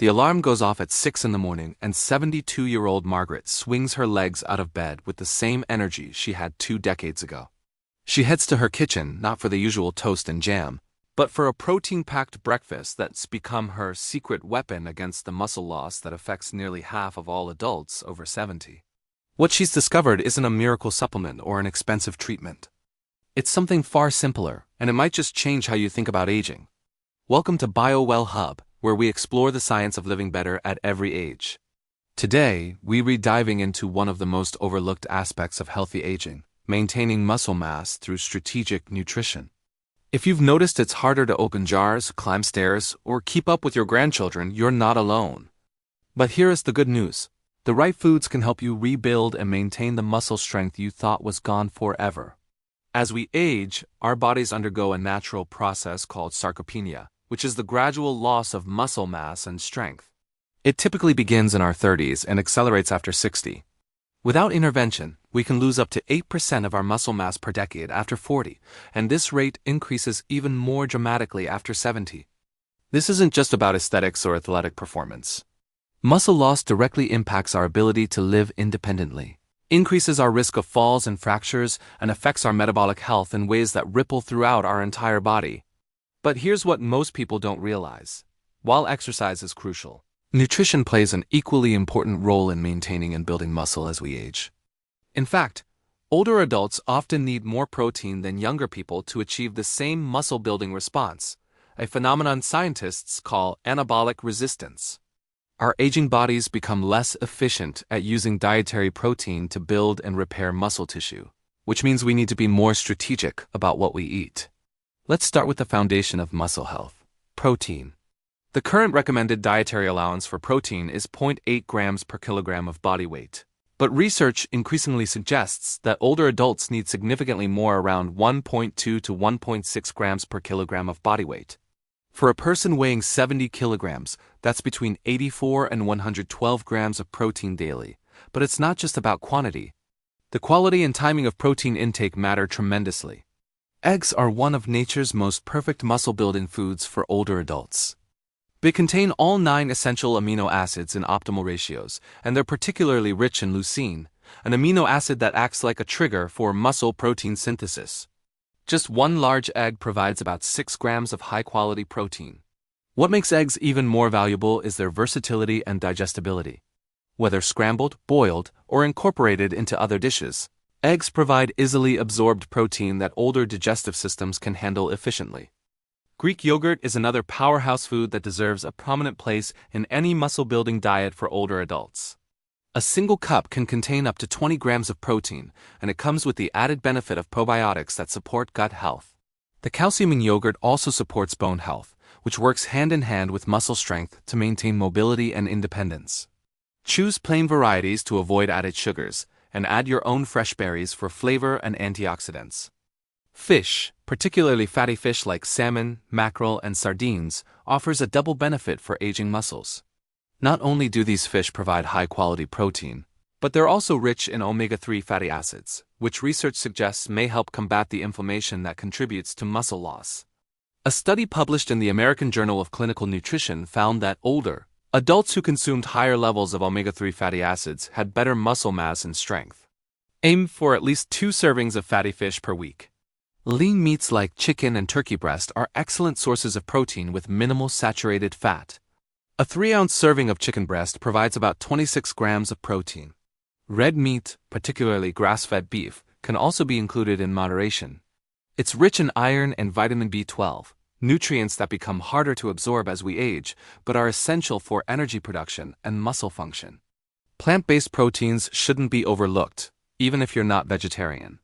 The alarm goes off at 6 in the morning, and 72-year-old Margaret swings her legs out of bed with the same energy she had 2 decades ago. She heads to her kitchen not for the usual toast and jam, but for a protein-packed breakfast that's become her secret weapon against the muscle loss that affects nearly half of all adults over 70. What she's discovered isn't a miracle supplement or an expensive treatment. It's something far simpler, and it might just change how you think about aging. Welcome to BioWell Hub, where we explore the science of living better at every age. Today, we're diving into one of the most overlooked aspects of healthy aging: maintaining muscle mass through strategic nutrition. If you've noticed it's harder to open jars, climb stairs, or keep up with your grandchildren, you're not alone. But here is the good news. The right foods can help you rebuild and maintain the muscle strength you thought was gone forever. As we age, our bodies undergo a natural process called sarcopenia, which is the gradual loss of muscle mass and strength. It typically begins in our 30s and accelerates after 60. Without intervention, we can lose up to 8% of our muscle mass per decade after 40, and this rate increases even more dramatically after 70. This isn't just about aesthetics or athletic performance. Muscle loss directly impacts our ability to live independently, increases our risk of falls and fractures, and affects our metabolic health in ways that ripple throughout our entire body. But here's what most people don't realize. While exercise is crucial, nutrition plays an equally important role in maintaining and building muscle as we age. In fact, older adults often need more protein than younger people to achieve the same muscle-building response, a phenomenon scientists call anabolic resistance. Our aging bodies become less efficient at using dietary protein to build and repair muscle tissue, which means we need to be more strategic about what we eat. Let's start with the foundation of muscle health: protein. The current recommended dietary allowance for protein is 0.8 grams per kilogram of body weight. But research increasingly suggests that older adults need significantly more, around 1.2 to 1.6 grams per kilogram of body weight. For a person weighing 70 kilograms, that's between 84 and 112 grams of protein daily. But it's not just about quantity. The quality and timing of protein intake matter tremendously. Eggs are one of nature's most perfect muscle-building foods for older adults. They contain all 9 essential amino acids in optimal ratios, and they're particularly rich in leucine, an amino acid that acts like a trigger for muscle protein synthesis. Just one large egg provides about 6 grams of high-quality protein. What makes eggs even more valuable is their versatility and digestibility. Whether scrambled, boiled, or incorporated into other dishes, eggs provide easily absorbed protein that older digestive systems can handle efficiently. Greek yogurt is another powerhouse food that deserves a prominent place in any muscle-building diet for older adults. A single cup can contain up to 20 grams of protein, and it comes with the added benefit of probiotics that support gut health. The calcium in yogurt also supports bone health, which works hand in hand with muscle strength to maintain mobility and independence. Choose plain varieties to avoid added sugars, and add your own fresh berries for flavor and antioxidants. Fish, particularly fatty fish like salmon, mackerel, and sardines, offers a double benefit for aging muscles. Not only do these fish provide high-quality protein, but they're also rich in omega-3 fatty acids, which research suggests may help combat the inflammation that contributes to muscle loss. A study published in the American Journal of Clinical Nutrition found that older adults who consumed higher levels of omega-3 fatty acids had better muscle mass and strength. Aim for at least 2 servings of fatty fish per week. Lean meats like chicken and turkey breast are excellent sources of protein with minimal saturated fat. A 3-ounce serving of chicken breast provides about 26 grams of protein. Red meat, particularly grass-fed beef, can also be included in moderation. It's rich in iron and vitamin B12, nutrients that become harder to absorb as we age, but are essential for energy production and muscle function. Plant-based proteins shouldn't be overlooked, even if you're not vegetarian.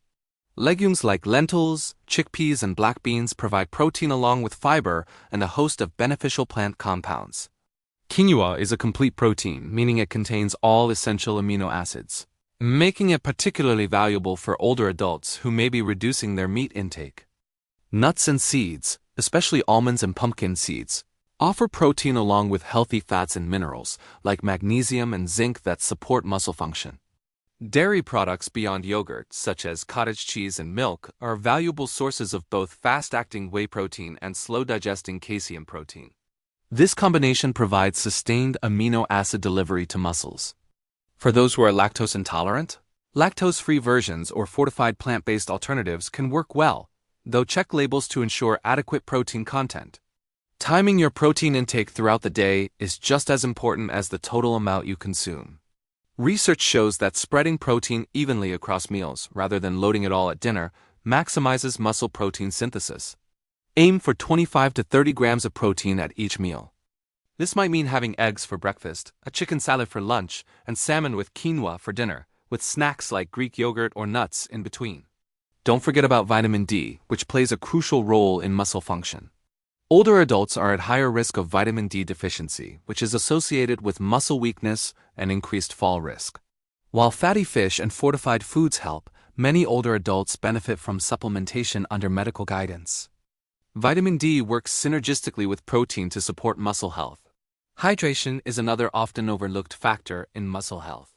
Legumes like lentils, chickpeas, and black beans provide protein along with fiber and a host of beneficial plant compounds. Quinoa is a complete protein, meaning it contains all essential amino acids, making it particularly valuable for older adults who may be reducing their meat intake. Nuts and seeds, especially almonds and pumpkin seeds, offer protein along with healthy fats and minerals like magnesium and zinc that support muscle function. Dairy products beyond yogurt, such as cottage cheese and milk, are valuable sources of both fast-acting whey protein and slow-digesting casein protein. This combination provides sustained amino acid delivery to muscles. For those who are lactose intolerant, lactose-free versions or fortified plant-based alternatives can work well, though check labels to ensure adequate protein content. Timing your protein intake throughout the day is just as important as the total amount you consume. Research shows that spreading protein evenly across meals, rather than loading it all at dinner, maximizes muscle protein synthesis. Aim for 25 to 30 grams of protein at each meal. This might mean having eggs for breakfast, a chicken salad for lunch, and salmon with quinoa for dinner, with snacks like Greek yogurt or nuts in between. Don't forget about vitamin D, which plays a crucial role in muscle function. Older adults are at higher risk of vitamin D deficiency, which is associated with muscle weakness and increased fall risk. While fatty fish and fortified foods help, many older adults benefit from supplementation under medical guidance. Vitamin D works synergistically with protein to support muscle health. Hydration is another often overlooked factor in muscle health.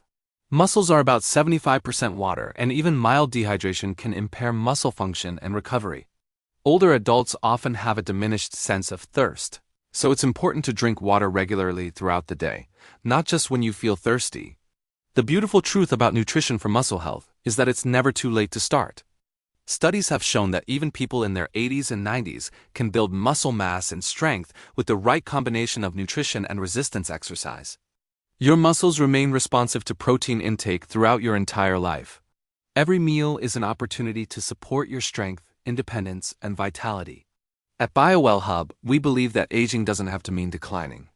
Muscles are about 75% water, and even mild dehydration can impair muscle function and recovery. Older adults often have a diminished sense of thirst, so it's important to drink water regularly throughout the day, not just when you feel thirsty. The beautiful truth about nutrition for muscle health is that it's never too late to start. Studies have shown that even people in their 80s and 90s can build muscle mass and strength with the right combination of nutrition and resistance exercise. Your muscles remain responsive to protein intake throughout your entire life. Every meal is an opportunity to support your strength, independence, and vitality. At BioWell Hub, we believe that aging doesn't have to mean declining.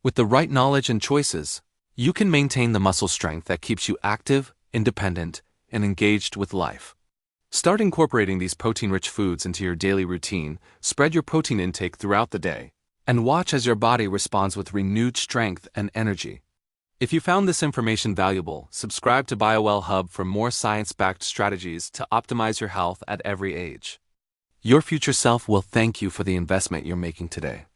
With the right knowledge and choices, you can maintain the muscle strength that keeps you active, independent, and engaged with life. Start incorporating these protein-rich foods into your daily routine, spread your protein intake throughout the day, and watch as your body responds with renewed strength and energy. If you found this information valuable, subscribe to BioWell Hub for more science-backed strategies to optimize your health at every age. Your future self will thank you for the investment you're making today.